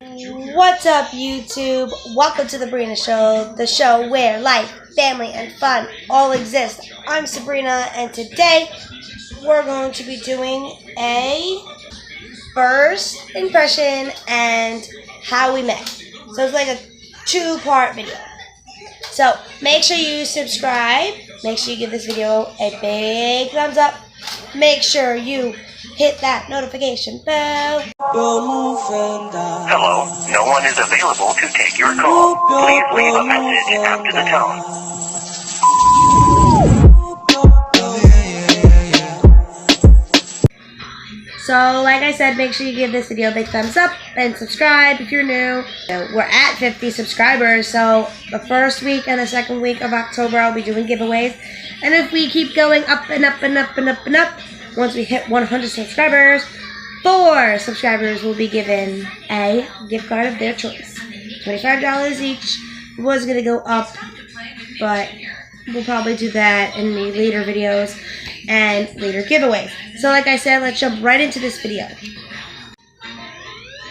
What's up, YouTube? Welcome to the Brina Show, the show where life, family, and fun all exist. I'm Sabrina, and today we're going to be doing a first impression and how we met. So it's like a two-part video. So make sure you subscribe. Make sure you give this video a big thumbs up. Make sure you hit that notification bell. Hello, no one is available to take your call. Please leave a message after the tone. So, like I said, make sure you give this video a big thumbs up and subscribe if you're new. We're at 50 subscribers, so the first week and the second week of October I'll be doing giveaways. And if we keep going up and up and up and up and up, once we hit 100 subscribers, 4 subscribers will be given a gift card of their choice. $25 each. Was going to go up, but we'll probably do that in the later videos and later giveaways. So like I said, let's jump right into this video.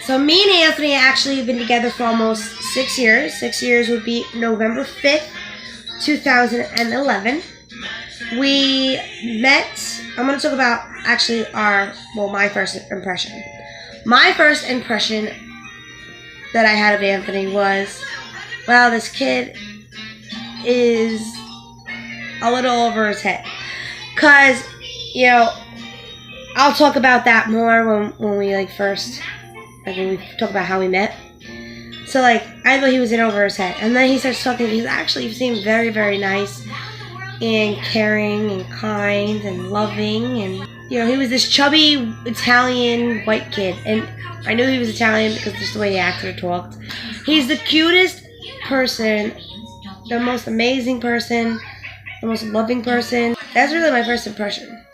So me and Anthony actually have been together for almost 6 years. 6 years would be November 5th, 2011. We met, I'm going to talk about actually my first impression. My first impression that I had of Anthony was, well, this kid is a little over his head. Because, I'll talk about that more when we when we talk about how we met. So I thought he was in over his head. And then he starts talking, he seemed very, very nice and caring and kind and loving. And, he was this chubby Italian white kid. And I knew he was Italian because just the way he acted or talked. He's the cutest person, the most amazing person, the most loving person. That's really my first impression.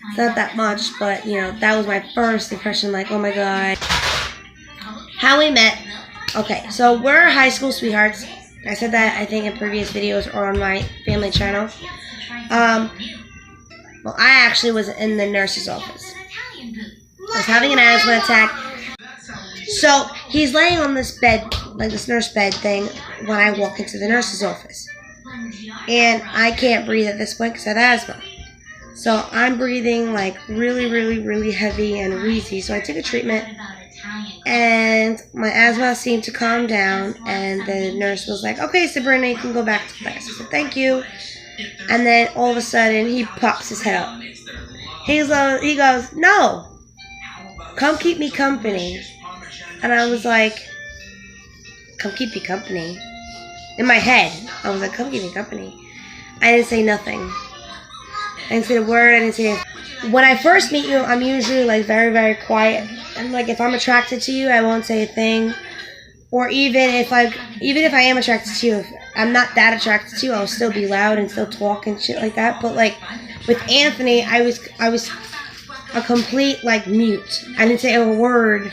It's not that much, but, that was my first impression, oh my God. How we met. Okay, so we're high school sweethearts. I said that, I think, in previous videos or on my family channel. Well, I actually was in the nurse's office. I was having an asthma attack. So, he's laying on this bed, this nurse bed thing, when I walk into the nurse's office. And I can't breathe at this point because I have asthma. So, I'm breathing, really, really, really heavy and wheezy. So, I took a treatment. And my asthma seemed to calm down, and the nurse was like, okay, Sabrina, you can go back to class. I said, thank you. And then all of a sudden, he pops his head up. He goes, no, come keep me company. And I was like, come keep me company? In my head, I was like, come keep me company. I didn't say nothing. I didn't say a word, I didn't say anything. When I first meet you, I'm usually very, very quiet. And if I'm attracted to you, I won't say a thing. Or even if I am attracted to you, if I'm not that attracted to you, I'll still be loud and still talk and shit like that. But with Anthony, I was a complete mute. I didn't say a word.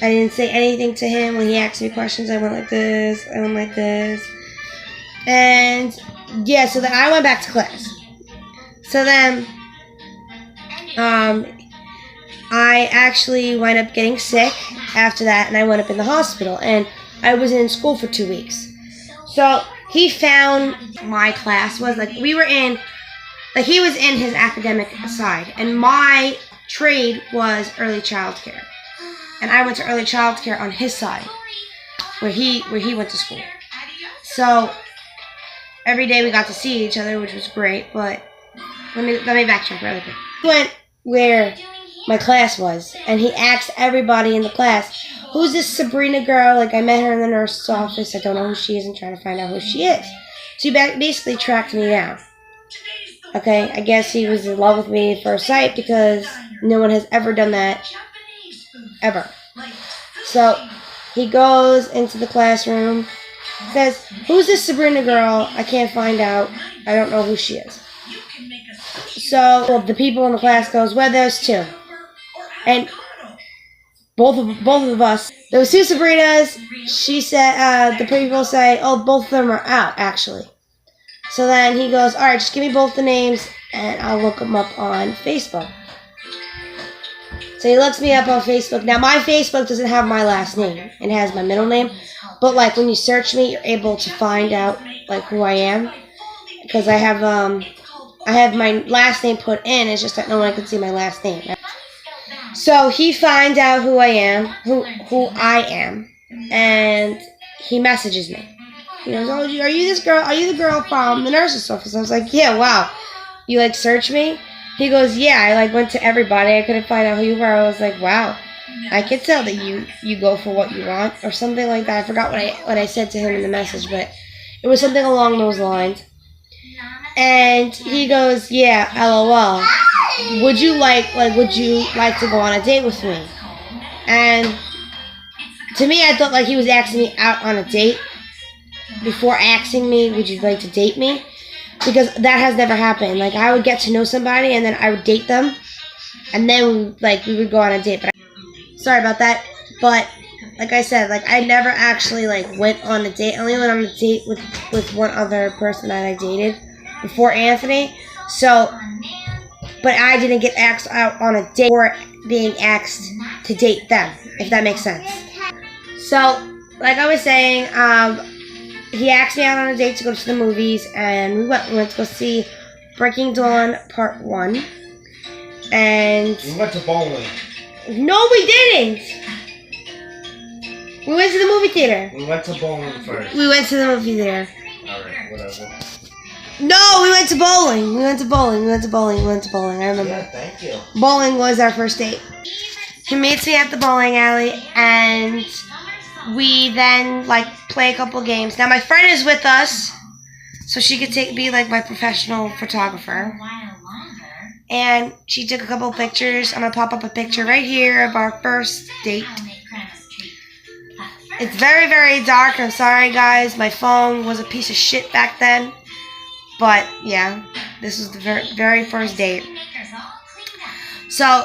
I didn't say anything to him when he asked me questions. I went like this. I went like this. And yeah, so then I went back to class. So then, I actually wound up getting sick after that, and I went up in the hospital, and I was in school for 2 weeks. So he found my class was we were in, he was in his academic side, and my trade was early childcare, and I went to early childcare on his side, where he went to school. So every day we got to see each other, which was great. But let me backtrack really quick. He went where my class was, and he asked everybody in the class, who's this Sabrina girl? I met her in the nurse's office. I don't know who she is. I'm trying to find out who she is. So he basically tracked me down. Okay, I guess he was in love with me at first sight because no one has ever done that. Ever. So he goes into the classroom, says, who's this Sabrina girl? I can't find out. I don't know who she is. So the people in the class goes, well, there's two. And both of us, there was 2 Sabrinas. She said, the people say, oh, both of them are out, actually. So then he goes, all right, just give me both the names, and I'll look them up on Facebook. So he looks me up on Facebook. Now my Facebook doesn't have my last name. It has my middle name. But like when you search me, you're able to find out like who I am. Because I have my last name put in. It's just that no one can see my last name. So he finds out who I am, who I am, and he messages me. He goes, "Oh, are you this girl? Are you the girl from the nurse's office?" I was like, "Yeah, wow. You like search me?" He goes, "Yeah, I like went to everybody. I couldn't find out who you were." I was like, "Wow, I could tell that you go for what you want," or something like that. I forgot what I said to him in the message, but it was something along those lines. And he goes, "Yeah, LOL. Would you like to go on a date with me?" And to me, I thought like he was asking me out on a date before asking me, "Would you like to date me?" Because that has never happened. Like I would get to know somebody and then I would date them, and then we would go on a date. But sorry about that. But like I said, like I never actually like went on a date. I only went on a date with one other person that I dated before Anthony. So, but I didn't get asked out on a date or being asked to date them, if that makes sense. So, like I was saying, he asked me out on a date to go to the movies, and we went to go see Breaking Dawn Part 1. And we went to bowling. No, we didn't. We went to the movie theater. We went to bowling first. We went to the movie theater. Alright, whatever. No, we went to bowling. I remember. Yeah, thank you. Bowling was our first date. He meets me at the bowling alley, and we then like play a couple games. Now my friend is with us, so she could be like my professional photographer. And she took a couple pictures. I'm gonna pop up a picture right here of our first date. It's very, very dark. I'm sorry, guys. My phone was a piece of shit back then. But yeah, this was the very first date. So,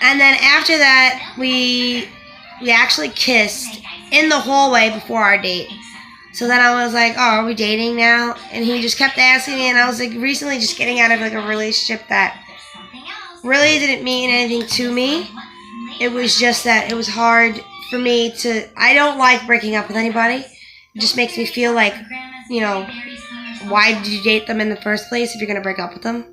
and then after that, we actually kissed in the hallway before our date. So then I was like, "Oh, are we dating now?" And he just kept asking me, and I was like, recently just getting out of like a relationship that really didn't mean anything to me. It was just that it was hard for me to. I don't like breaking up with anybody. It just makes me feel like, you know, why did you date them in the first place if you're gonna break up with them?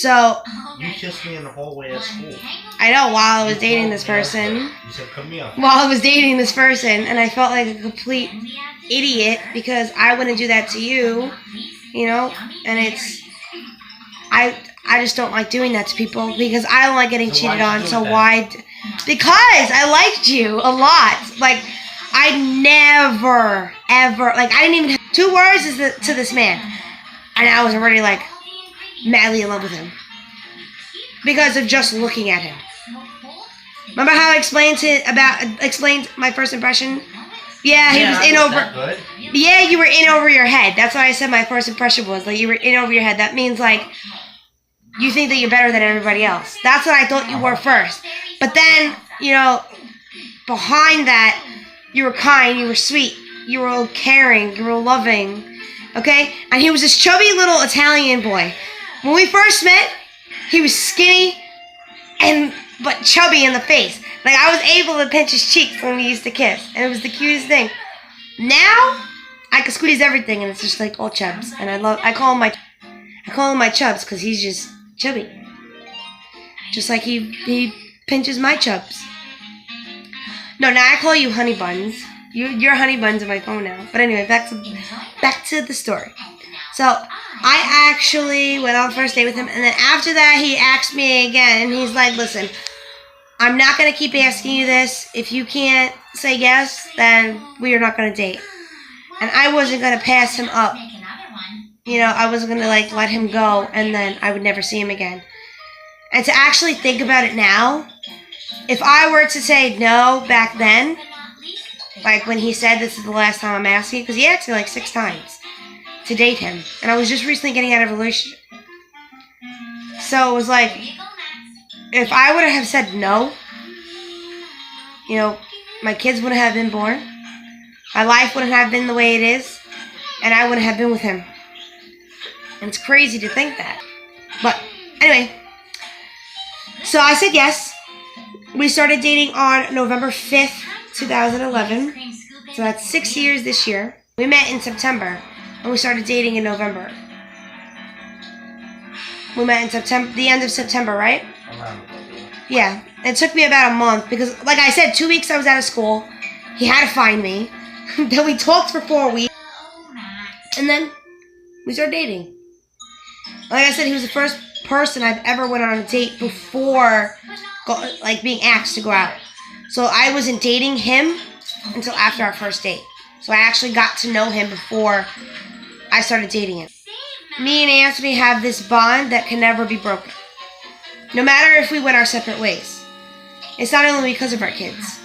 So you kissed me in the hallway at school. I know, while I was dating this person. You said, "Come here." While I was dating this person, and I felt like a complete idiot because I wouldn't do that to you, you know. And it's I just don't like doing that to people because I don't like getting cheated on. So why? Because I liked you a lot. Like I never ever like I didn't even have 2 words to this man, and I was already like madly in love with him because of just looking at him. Remember how I explained my first impression? Yeah, he was in over. Yeah, you were in over your head. That's what I said my first impression was. Like you were in over your head. That means like you think that you're better than everybody else. That's what I thought you were first. But then, you know, behind that, you were kind, you were sweet, you were caring, you were loving. Okay? And he was this chubby little Italian boy. When we first met, he was skinny but chubby in the face. Like I was able to pinch his cheeks when we used to kiss, and it was the cutest thing. Now I can squeeze everything, and it's just like all chubs. And I call him my chubs because he's just chubby, just like he pinches my chubs. No, now I call you honey buns. You're honey buns in my phone now. But anyway, back to the story. So I actually went on the first date with him, and then after that he asked me again, and he's like, "Listen, I'm not going to keep asking you this. If you can't say yes, then we are not going to date." And I wasn't going to pass him up. You know, I wasn't going to like let him go and then I would never see him again. And to actually think about it now, if I were to say no back then, like when he said this is the last time I'm asking, because he asked me like 6 times to date him. And I was just recently getting out of a relationship. So it was like, if I would have said no, you know, my kids wouldn't have been born. My life wouldn't have been the way it is. And I wouldn't have been with him. And it's crazy to think that. But anyway, so I said yes. We started dating on November 5th, 2011. So that's 6 years this year. We met in September, and we started dating in November. We met in September, the end of September, right? Yeah. It took me about a month because, like I said, 2 weeks I was out of school. He had to find me. Then we talked for 4 weeks. And then we started dating. Like I said, he was the first person I've ever went on a date before being asked to go out. So I wasn't dating him until after our first date. So I actually got to know him before I started dating him. Me and Anthony have this bond that can never be broken. No matter if we went our separate ways. It's not only because of our kids.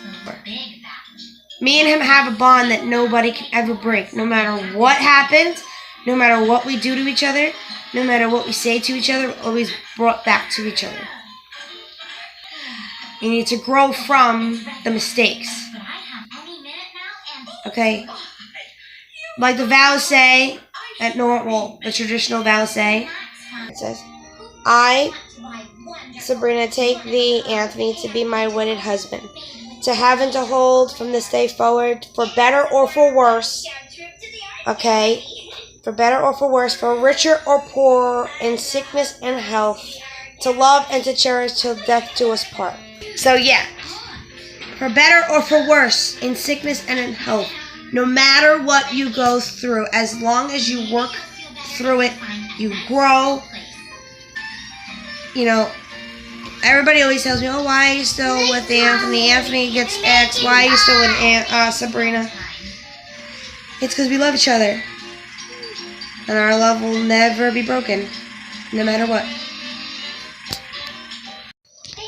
Me and him have a bond that nobody can ever break. No matter what happens, no matter what we do to each other, no matter what we say to each other, we're always brought back to each other. You need to grow from the mistakes. Okay? Like the vows say, the traditional vows say, it says, I, Sabrina, take thee, Anthony, to be my wedded husband, to have and to hold from this day forward, for better or for worse, okay? For better or for worse, for richer or poorer, in sickness and health, to love and to cherish till death do us part. So yeah, for better or for worse, in sickness and in health, no matter what you go through, as long as you work through it, you grow. You know, everybody always tells me, oh, why are you still with Anthony? Anthony gets X. Why are you still with Sabrina? It's because we love each other. And our love will never be broken, no matter what.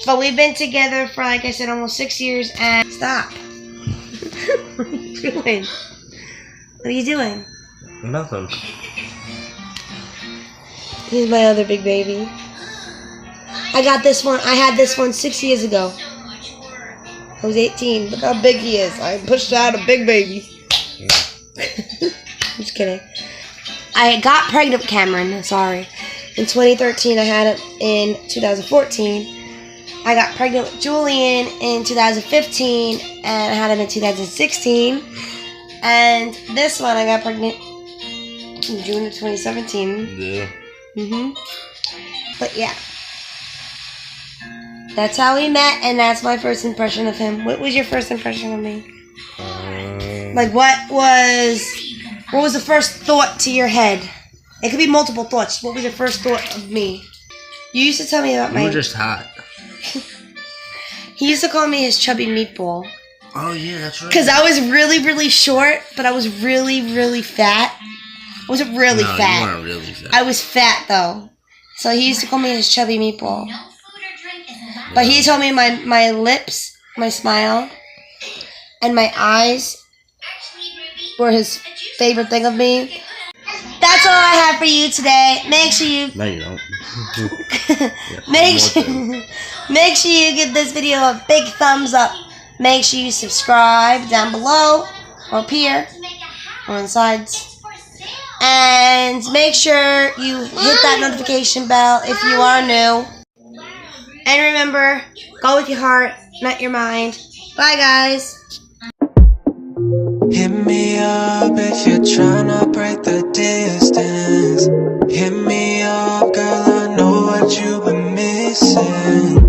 But we've been together for, like I said, almost 6 years, and stop. What are you doing? What are you doing? Nothing. Here's my other big baby. I got this one. I had this one 6 years ago. I was 18. Look how big he is. I pushed out a big baby. Just kidding. I got pregnant with Cameron. Sorry. In 2013. I had it in 2014. I got pregnant with Julian in 2015, and I had him in 2016. And this one I got pregnant in June of 2017. Yeah. But yeah. That's how we met, and that's my first impression of him. What was your first impression of me? Like, what was the first thought to your head? It could be multiple thoughts. What was your first thought of me? You used to tell me about You were just hot. He used to call me his chubby meatball. Oh, yeah, that's right. Because I was really, really short, but I was really, really fat. I wasn't really fat. You weren't really fat. I was fat, though. So he used to call me his chubby meatball. But he told me my lips, my smile, and my eyes were his favorite thing of me. That's all I have for you today. Make sure you... No, you don't. Make sure you give this video a big thumbs up. Make sure you subscribe down below, or up here, or on the sides. And make sure you hit that notification bell if you are new. And remember, go with your heart, not your mind. Bye, guys. Hit me up if you're tryna break the distance. Hit me up, girl, I know what you've been missing.